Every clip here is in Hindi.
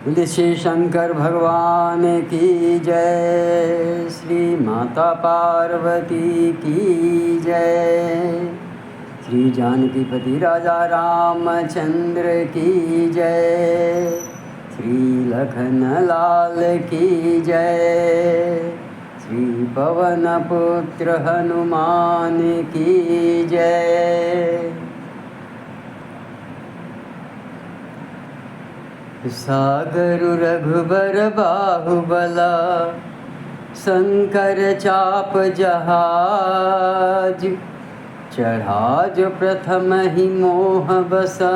बोले श्री शंकर भगवान की जय, श्री माता पार्वती की जय, श्री जानकीपति राजा रामचंद्र की जय, श्री लखन लाल की जय, श्री पवन पुत्र हनुमान की जय। सागर रघुबर बाहुबला शंकर चाप जहाज, चढ़ा जो प्रथम ही मोह बसा,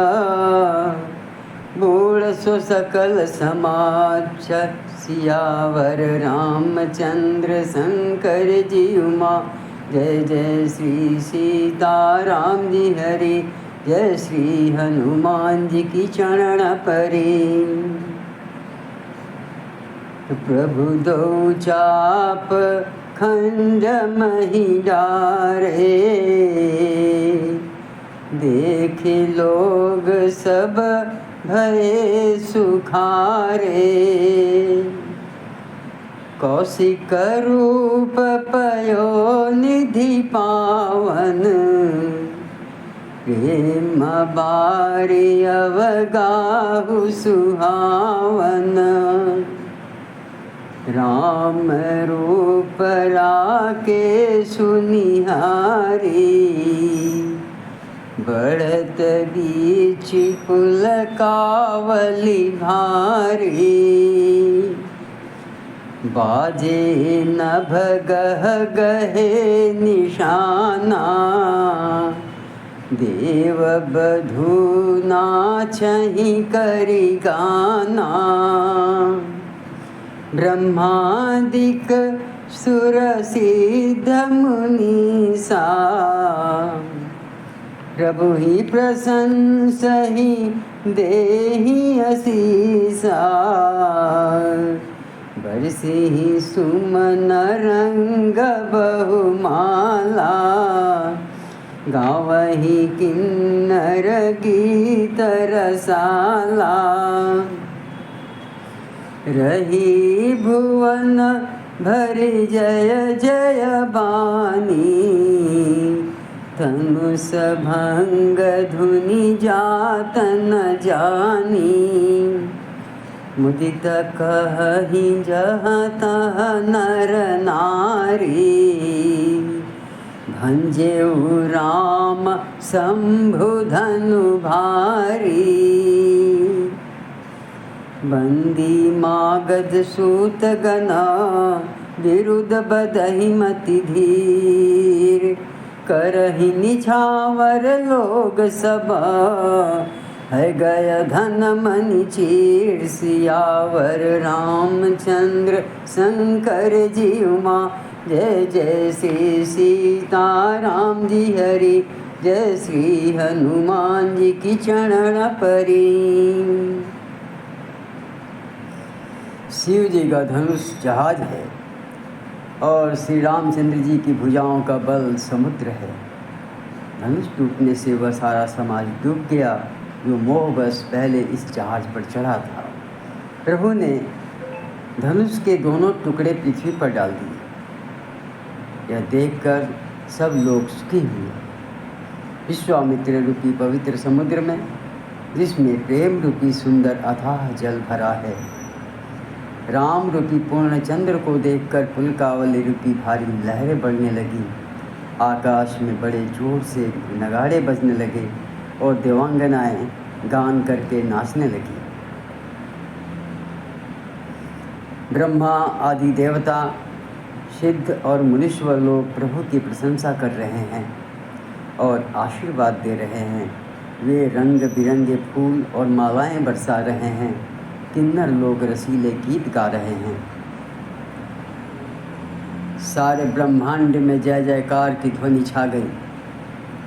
बूढ़ सो सकल समाज। सियावर रामचंद्र शंकर जी उमा, जय जय श्री सीताराम जी हरि, जय श्री हनुमान जी की चरण परी। प्रभु दो चाप खंड मही डारे, देखे लोग सब भये सुखारे। कौशिक रूप पयो निधि पावन, प्रेम बारी अवगाहु सुहावन। राम रूप राके सुनिहारी, बढ़त बीच पुल कावली भारी। बाजे नभ गह गहे निशाना, देव बधू नाचहि करि गाना। ब्रह्मादिक सुर सिद्ध मुनीसा, प्रभु ही प्रशंसहि देहि असीसा। बरसिहि सुमन रंग बहुमाला, गावहि किन्नर गीत रसाला। रही भुवन भरि जय जय बानी, धनुष भंग धुनि जात न जानी। मुदित कहहि जहाँ तहाँ नर नारी, भंजेउ राम शंभु धनु भारी। बंदी मागध सूत गना, विरुद्ध बदहि मति धीर। करहि निछावर लोग सब, है गय धन मनि चीर। सियावर रामचंद्र शंकर जी उमा, जय जय श्री सीताराम जी हरि, जय श्री हनुमान जी की चरण परी। शिव जी का धनुष जहाज है और श्री रामचंद्र जी की भुजाओं का बल समुद्र है। धनुष टूटने से वह सारा समाज डूब गया जो मोहवश पहले इस जहाज पर चढ़ा था। प्रभु ने धनुष के दोनों टुकड़े पृथ्वी पर डाल दिए। यह देखकर सब लोग सुखी हुए। विश्वामित्र रूपी पवित्र समुद्र में, जिसमें प्रेम रूपी सुंदर अथाह जल भरा है, राम रूपी पूर्ण चंद्र को देखकर पुलकावली रूपी भारी लहरें बढ़ने लगी। आकाश में बड़े जोर से नगाड़े बजने लगे और देवांगनाएं गान करके नाचने लगी। ब्रह्मा आदि देवता, सिद्ध और मुनीश्वर लोग प्रभु की प्रशंसा कर रहे हैं और आशीर्वाद दे रहे हैं। वे रंग बिरंगे फूल और मालाएं बरसा रहे हैं। किन्नर लोग रसीले गीत गा रहे हैं। सारे ब्रह्मांड में जय जयकार की ध्वनि छा गई,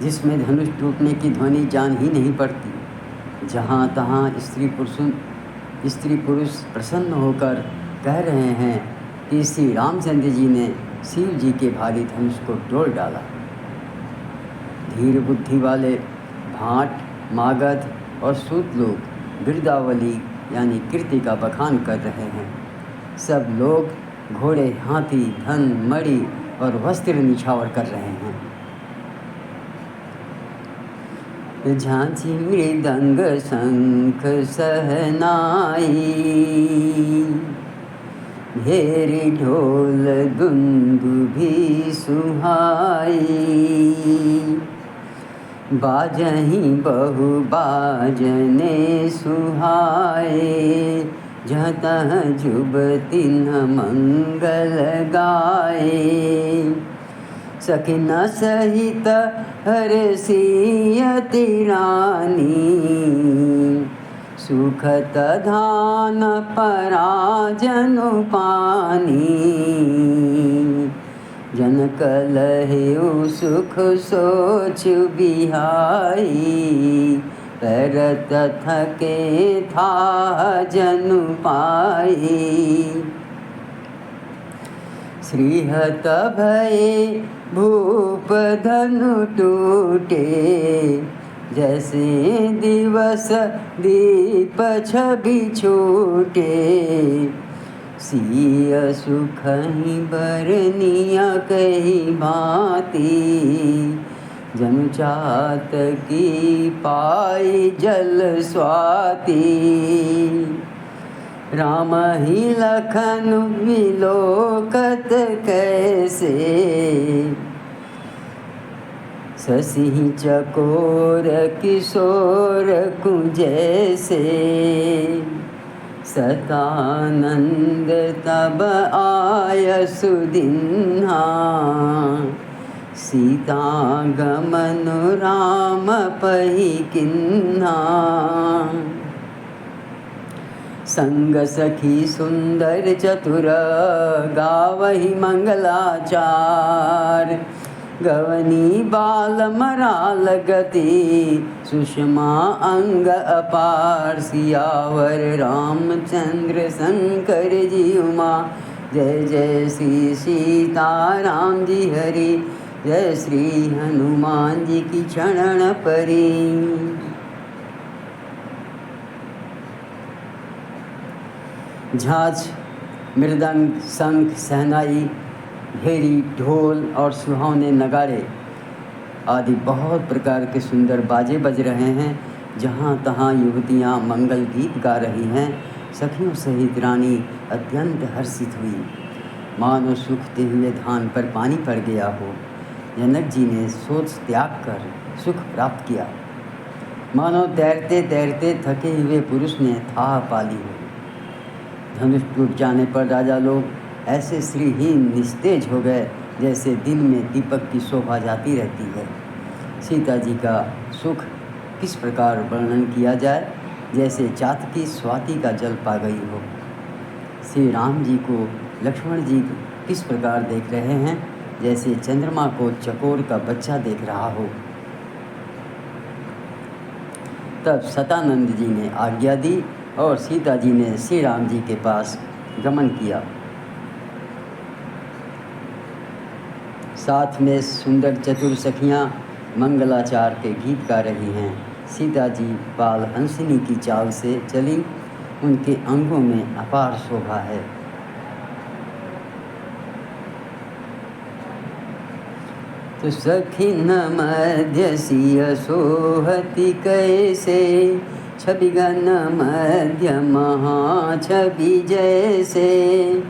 जिसमें धनुष टूटने की ध्वनि जान ही नहीं पड़ती। जहाँ तहाँ स्त्री पुरुष प्रसन्न होकर कह रहे हैं कि श्री रामचंद्र जी ने शिव जी के भारी धनुष को तोड़ डाला। धीर बुद्धि वाले भाट, मागध और सूत लोग गिरदावली यानी कीर्ति का बखान कर रहे हैं। सब लोग घोड़े, हाथी, धन, मणि और वस्त्र निछावर कर रहे हैं। झांझी मृदंग शंख सहनाई, घेरी ढोल दुंदुभी सुहाई। बाजही बहु बाजने सुहाए, जहाँ तहाँ जुबती मंगल गाए। सखिन सहित हरसियति रानी, सुखत धान पराजनु पानी। जनक लहेउ सुख सोच बिहाई, परत थके था जनु पाई। श्रीहत भये भूप धनु टूटे, जैसे दिवस दीप छवि छूटे। सिय सुखहि बरनिया कही भांति, जनु चातकी पाई जल स्वाति। राम ही लखन विलोकत कैसे, शशि चकोर किशोर कुंजैसे। सतानंद तब आय सुदिन्हा, सीता गमन राम पही किन्हा। संग सखी सुंदर चतुर, गावहि मंगलाचार। गवनी बाल मराल गति, सुषमा अंग अपार। सियावर रामचंद्र शंकर जी उमा, जय जय श्री सीताराम जी हरि। जय श्री हनुमान जी की चरण परी। झांझ, मृदंग, शंख, सहनाई, घेरी, ढोल और सुहावने नगाड़े आदि बहुत प्रकार के सुंदर बाजे बज रहे हैं। जहाँ तहाँ युवतियाँ मंगल गीत गा रही हैं। सखियों सहित रानी अत्यंत हर्षित हुई, मानो सूखते हुए धान पर पानी पड़ गया हो। जनक जी ने सोच त्याग कर सुख प्राप्त किया, मानो तैरते तैरते थके हुए पुरुष ने थाह पा ली हो। धनुष टूट जाने पर राजा लोग ऐसे श्रीहीन निस्तेज हो गए, जैसे दिन में दीपक की शोभा जाती रहती है। सीता जी का सुख किस प्रकार वर्णन किया जाए, जैसे चातकी स्वाति का जल पा गई हो। श्री राम जी को लक्ष्मण जी किस प्रकार देख रहे हैं, जैसे चंद्रमा को चकोर का बच्चा देख रहा हो। तब सतानंद जी ने आज्ञा दी और सीता जी ने श्री राम जी के पास गमन किया। साथ में सुंदर चतुर सखियाँ मंगलाचार के गीत गा रही हैं। सीता जी बाल हंसिनी की चाल से चली, उनके अंगों में अपार शोभा है। तो सखिन मध्य सिय सोहति कैसे, छवि गण मध्य महा छवि जैसे।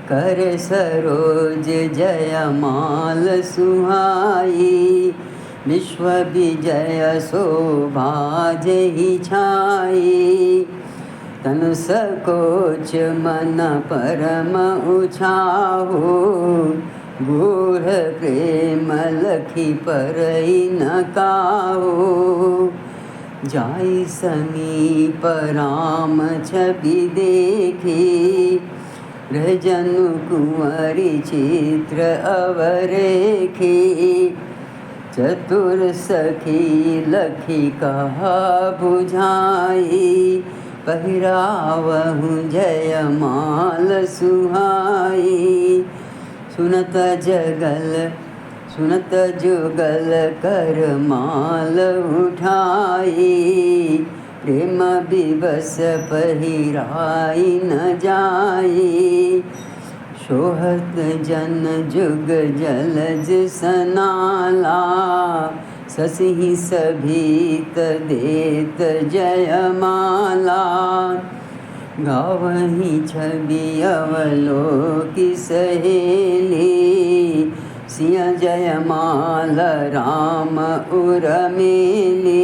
कर सरोज जयमाल सुहाई, विश्व विजय शोभा जहि छाई। तन सकोच मन परम उछाहो, गूढ़ प्रेम लखी परई न काहो। जाई समीप राम छवि देखी, रजनु कुंवरी चित्र अवरेखी। चतुर सखी लखी कहा बुझाई, पहिरावहु जयमाल सुहाई। सुनत जुगल कर माल उठाई, प्रेम विवश पहिराई न जाई। सोहत जन जुग जलज सनाला, ससिहि सभीत देत जयमाला। गावही छवि अवलोकि सहेली, सिया जयमाल राम उर्मिली।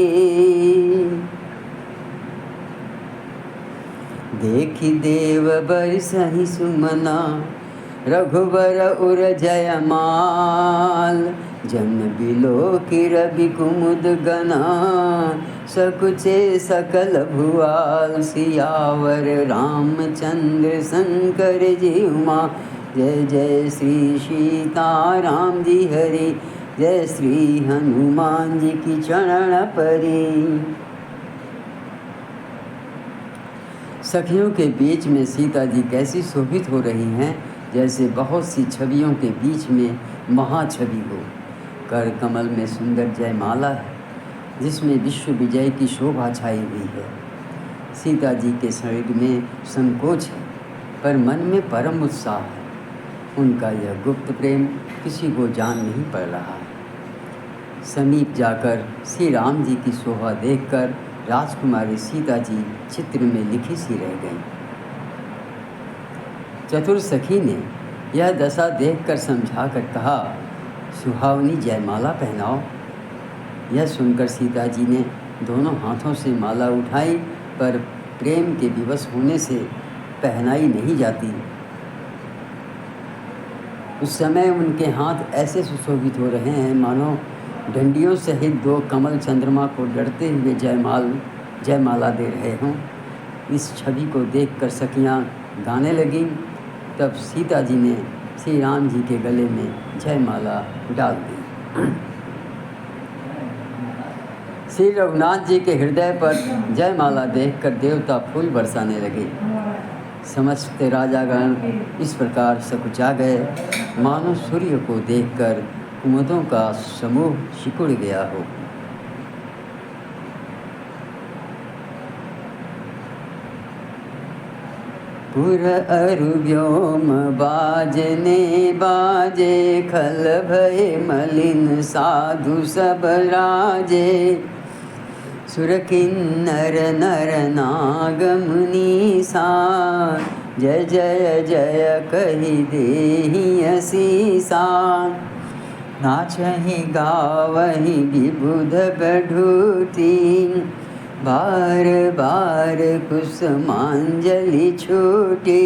देखि देव बरसहि सुमना, रघुबर उर जयमाल। जन बिलोकि रवि कुमुद गना, सकुचे सकल भुआल। सियावर रामचंद्र शंकर जी उमा, जय जय श्री सीताराम जी हरि। जय श्री हनुमान जी की चरण परी। सखियों के बीच में सीता जी कैसी शोभित हो रही हैं, जैसे बहुत सी छवियों के बीच में महाछवि हो। कर कमल में सुंदर जयमाला है, जिसमें विश्व विजय की शोभा छाई हुई है। सीता जी के शरीर में संकोच है, पर मन में परम उत्साह है। उनका यह गुप्त प्रेम किसी को जान नहीं पड़ रहा है। समीप जाकर श्री राम जी की शोभा देखकर राजकुमारी सीता जी चित्र में लिखी सी रह गईं। चतुर सखी ने यह दशा देखकर समझाकर कहा, सुहावनी जयमाला पहनाओ। यह सुनकर सीता जी ने दोनों हाथों से माला उठाई, पर प्रेम के विवश होने से पहनाई नहीं जाती। उस समय उनके हाथ ऐसे सुशोभित हो रहे हैं मानो डंडियों सहित दो कमल चंद्रमा को डरते हुए जयमाला दे रहे हों। इस छवि को देखकर सखियाँ गाने लगीं। तब सीता जी ने श्री राम जी के गले में जयमाला डाल दी। श्री रघुनाथ जी के हृदय पर जयमाला देखकर देवता फूल बरसाने लगे। समस्त राजागण इस प्रकार सकुचा गए, मानो सूर्य को देखकर कुमुदों का समूह सिकुड़ गया हो। पुर अरु व्योम बाजने बाजे, खल भय मलिन साधु सब राजे। सुर किन्नर नर नाग मुनीसा, जय जय जय कहि देहि असीसा। नाचहि गावहि विबुध बढ़ूती, बार बार कुसुमांजलि छूटी।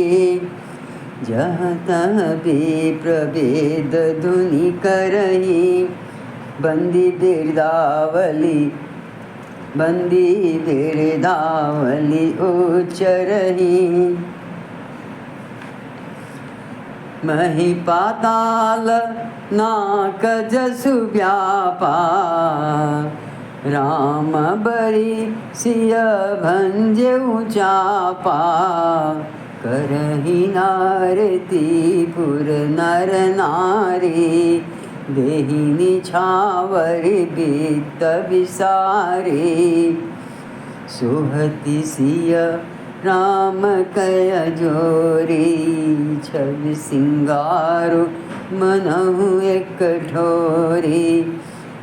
जहाँ तहाँ विप्रभेद धुनि करही, बंदी बिरदावली उच्चरही। मही पाताल नाक जसु व्यापा, राम बरी सिय भंजऊ चापा। करही नारती पुर नर नारी, देहि निछावरि बित्त विसारी। सोहति सिय राम कय जोरी, छवि सिंगारु मनहु एक ठोरी।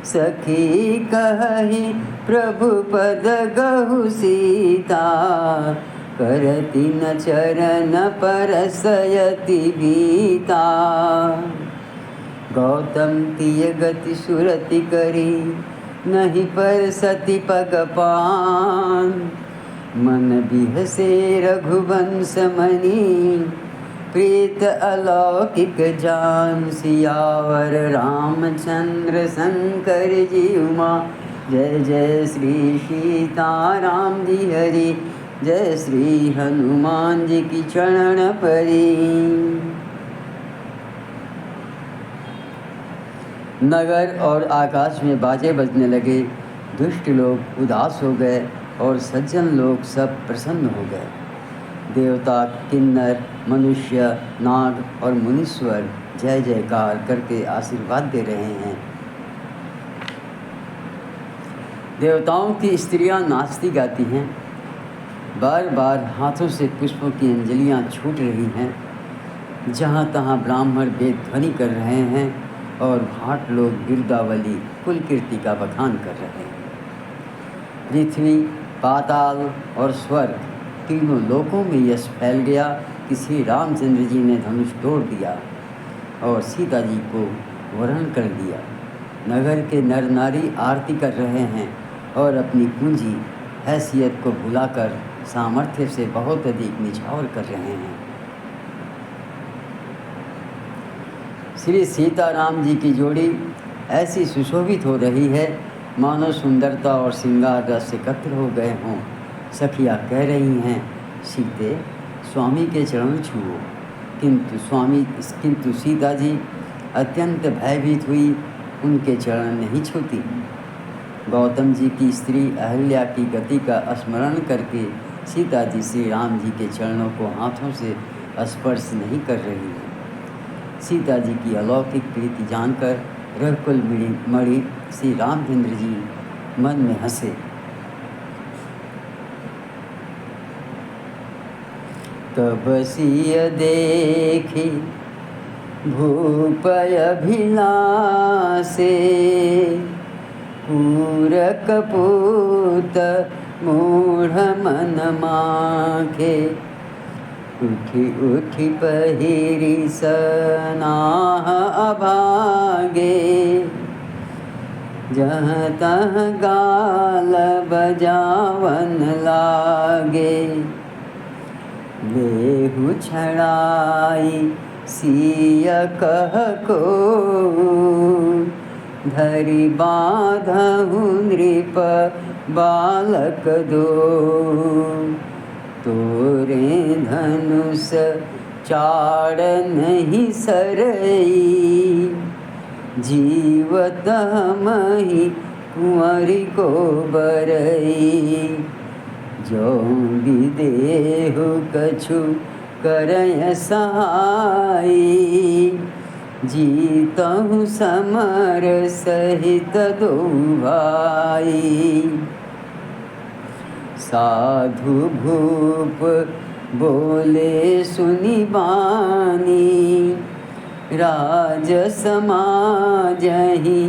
सखी कहि प्रभु पद गहु सीता, करति न चरण परसयति बीता। गौतम तिय गति सुरति करी, नहीं परसति पग पान। मन बिहसे रघुवंश मणि, प्रीत अलौकिक जान। सियावर रामचंद्र शंकर जी उमा, जय जय श्री सीताराम जी हरि। जय श्री हनुमान जी की चरण परी। नगर और आकाश में बाजे बजने लगे। दुष्ट लोग उदास हो गए और सज्जन लोग सब प्रसन्न हो गए। देवता, किन्नर, मनुष्य, नाग और मुनीश्वर जय जयकार करके आशीर्वाद दे रहे हैं। देवताओं की स्त्रियां नाचती गाती हैं बार बार हाथों से पुष्पों की अंजलियाँ छूट रही हैं। जहाँ तहाँ ब्राह्मण वेद ध्वनि कर रहे हैं और भाट लोग बिरदावली कुल कीर्ति का बखान कर रहे हैं। पृथ्वी, पाताल और स्वर्ग तीनों लोकों में यश फैल गया कि श्री रामचंद्र जी ने धनुष तोड़ दिया और सीता जी को वरण कर दिया। नगर के नर नारी आरती कर रहे हैं और अपनी पूंजी हैसियत को भुलाकर सामर्थ्य से बहुत अधिक निछावर कर रहे हैं। श्री सीताराम जी की जोड़ी ऐसी सुशोभित हो रही है मानो सुंदरता और श्रृंगार रस एकत्र हो गए हों। सखियाँ कह रही हैं, सीते स्वामी के चरण छुओ, किंतु सीता जी अत्यंत भयभीत हुई उनके चरण नहीं छूती। गौतम जी की स्त्री अहल्या की गति का स्मरण करके सीता जी श्री राम जी के चरणों को हाथों से स्पर्श नहीं कर रही है। सीता जी की अलौकिक प्रीति जानकर रघुकुल मणि श्री रामचंद्र जी मन में हंसे। तब सिय देखी भूपय अभिलाषे, पूरक पूत मूढ़ मन माखे। उठी उठी पहिरी सनाह अभागे, जहाँ तहाँ गाल बजावन लागे। लेहु छड़ाई सिय कह को, धरि बाधहु नृप बालक दो। तोरे धनुष चाड़ नहीं सरई, जीवत हमहि कुंवरी को बरई। जो विदेहु कछु करय सहाई, जीतहु समर सहित दो भाई। साधु भूप बोले सुनि बानी, राज समाजहि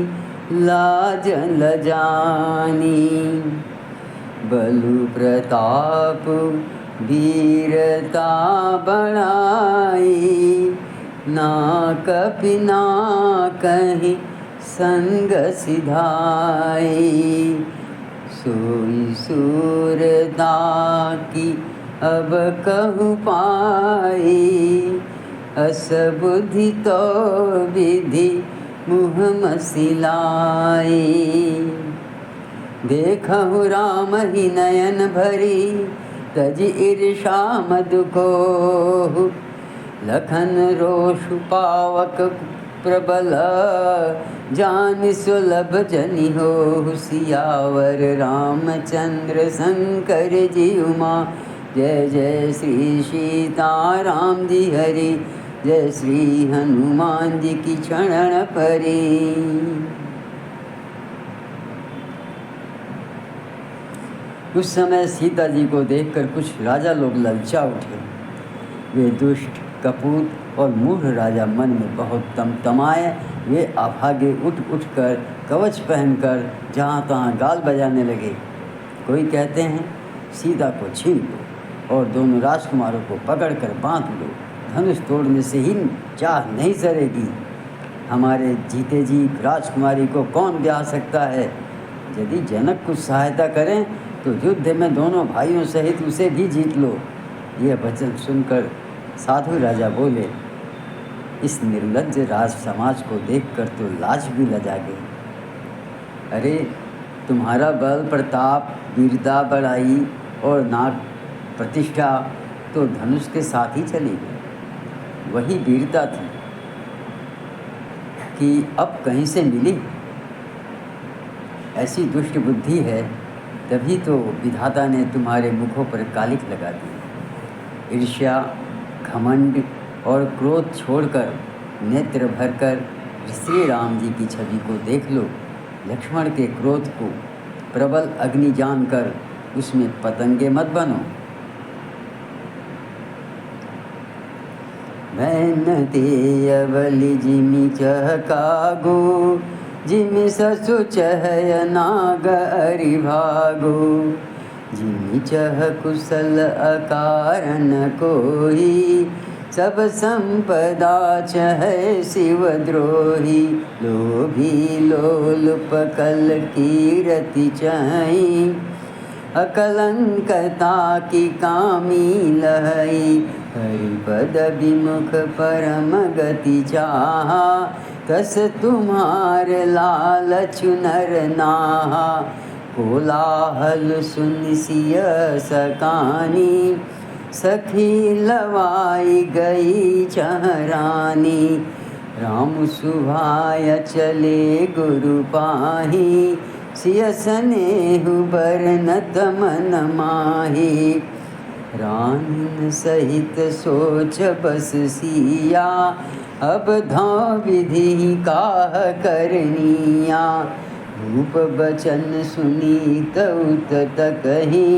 लाज लजानी। बलु प्रताप वीरता बढ़ाई, ना कपि ना कहीं संग सिधाई। सोई सूरता की अब कहु पाई, अस बुद्धि तो विधि मुँह मसिलाई। देखहु राम ही नयन भरी, तजि ईर्षा मधु को। लखन रोषु पावक प्रबल, जान सुलभ जनि हो। सियावर रामचंद्र शंकर जी उमा, जय जय श्री सीताराम जी हरि। जय श्री हनुमान जी की चरण परी। उस समय सीता जी को देखकर कुछ राजा लोग ललचा उठे। वे दुष्ट, कपूत और मूढ़ राजा मन में बहुत तमतमाए। वे अभागे उठ कर कवच पहनकर जहाँ तहाँ गाल बजाने लगे। कोई कहते हैं सीता को छीन लो और दोनों राजकुमारों को पकड़कर बांध लो, धनुष तोड़ने से ही चाह नहीं सरेगी। हमारे जीते जी राजकुमारी को कौन ब्याह सकता है। यदि जनक कुछ सहायता करें तो युद्ध में दोनों भाइयों सहित उसे भी जीत लो। यह वचन सुनकर साधु राजा बोले, इस निर्लज्ज राज समाज को देखकर तो लाज भी लजा गई। अरे तुम्हारा बल प्रताप, वीरता बढ़ाई और नाग प्रतिष्ठा तो धनुष के साथ ही चली गई। वही वीरता थी कि अब कहीं से मिली। ऐसी दुष्ट बुद्धि है, तभी तो विधाता ने तुम्हारे मुखों पर कालिख लगा दी। ईर्ष्या, घमंड और क्रोध छोड़कर नेत्र भरकर श्री राम जी की छवि को देख लो। लक्ष्मण के क्रोध को प्रबल अग्नि जानकर उसमें पतंगे मत बनो। भैन ते अवलि जिमि चहकागो, जिमि ससु चहय नाग अरि भागो। जिमि चह कुशल अकारण कोई, सब संपदा चहै शिवद्रोही। लोभी लोलुप कल कीरति चहई, अकलंकता की कामी लहई। हरिपद विमुख परम गति चाहा, तस तुम्हार लालच नर नाहा। कोलाहल सुन सिय सकानी, सखी लवाई गई चहरानी। राम सुभाय चले गुरु पाही, सिय स्नेहु बरनत मन माही। रानिन सहित सोच बस सिया, अब धाँ विधि काह करनिया। रूप बचन सुनी तउत तकहि,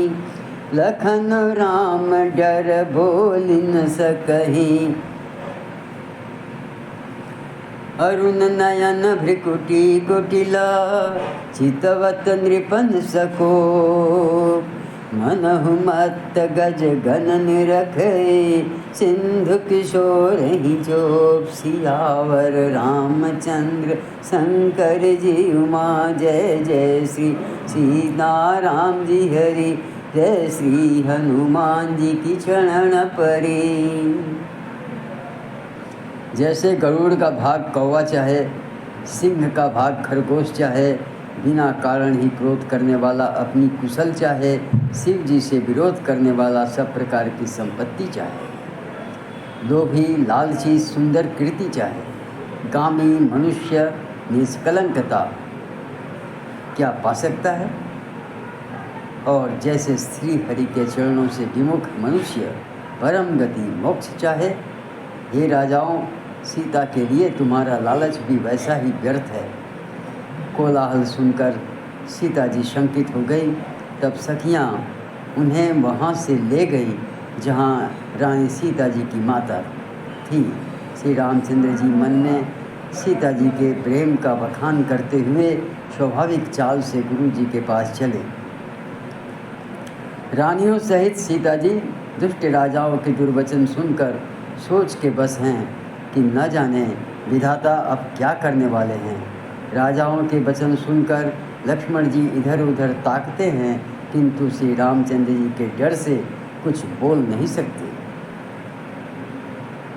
लखन राम डर बोल न सकहि। अरुण नयन भ्रिकुटी कुटिला, चितवत नृपन सको। मनहु मत्त गज गन निरखे, सिंधु किशोर ही जोप। सियावर रामचंद्र शंकर जी उमा, जय जय श्री सीताराम जी हरि। जय श्री हनुमान जी की चरण परी। जैसे गरुड़ का भाग कौवा चाहे, सिंह का भाग खरगोश चाहे, बिना कारण ही क्रोध करने वाला अपनी कुशल चाहे, शिव जी से विरोध करने वाला सब प्रकार की संपत्ति चाहे, लोभी लालची सुंदर कीर्ति चाहे, गामी मनुष्य निष्कलंकता क्या पा सकता है। और जैसे श्री हरि के चरणों से विमुख मनुष्य परम गति मोक्ष चाहे, हे राजाओं, सीता के लिए तुम्हारा लालच भी वैसा ही व्यर्थ है। कोलाहल सुनकर सीता जी शंकित हो गई। तब सखियाँ उन्हें वहाँ से ले गई जहाँ रानी सीता जी की माता थी। श्री रामचंद्र जी मन में सीता जी के प्रेम का बखान करते हुए स्वाभाविक चाल से गुरु जी के पास चले। रानियों सहित सीता जी दुष्ट राजाओं के दुर्वचन सुनकर सोच के बस हैं कि न जाने विधाता अब क्या करने वाले हैं। राजाओं के वचन सुनकर लक्ष्मण जी इधर उधर ताकते हैं, किंतु श्री रामचंद्र जी के डर से कुछ बोल नहीं सकते।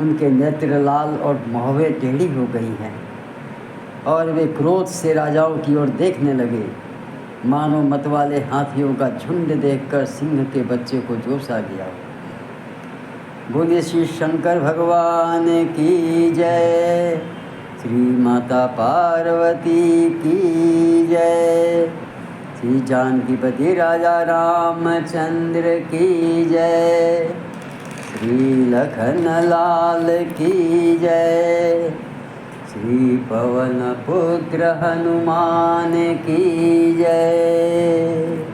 उनके नेत्र लाल और मुहव्वे टेढ़ी हो गई हैं और वे क्रोध से राजाओं की ओर देखने लगे। मानो मतवाले हाथियों का झुंड देखकर सिंह के बच्चे को जोश आ गया। बोलिए श्री शंकर भगवान की जय, श्री माता पार्वती की जय, श्री जानकीपति राजा रामचंद्र की जय, श्री लखन लाल की जय, श्री पवन पुत्र हनुमान की जय।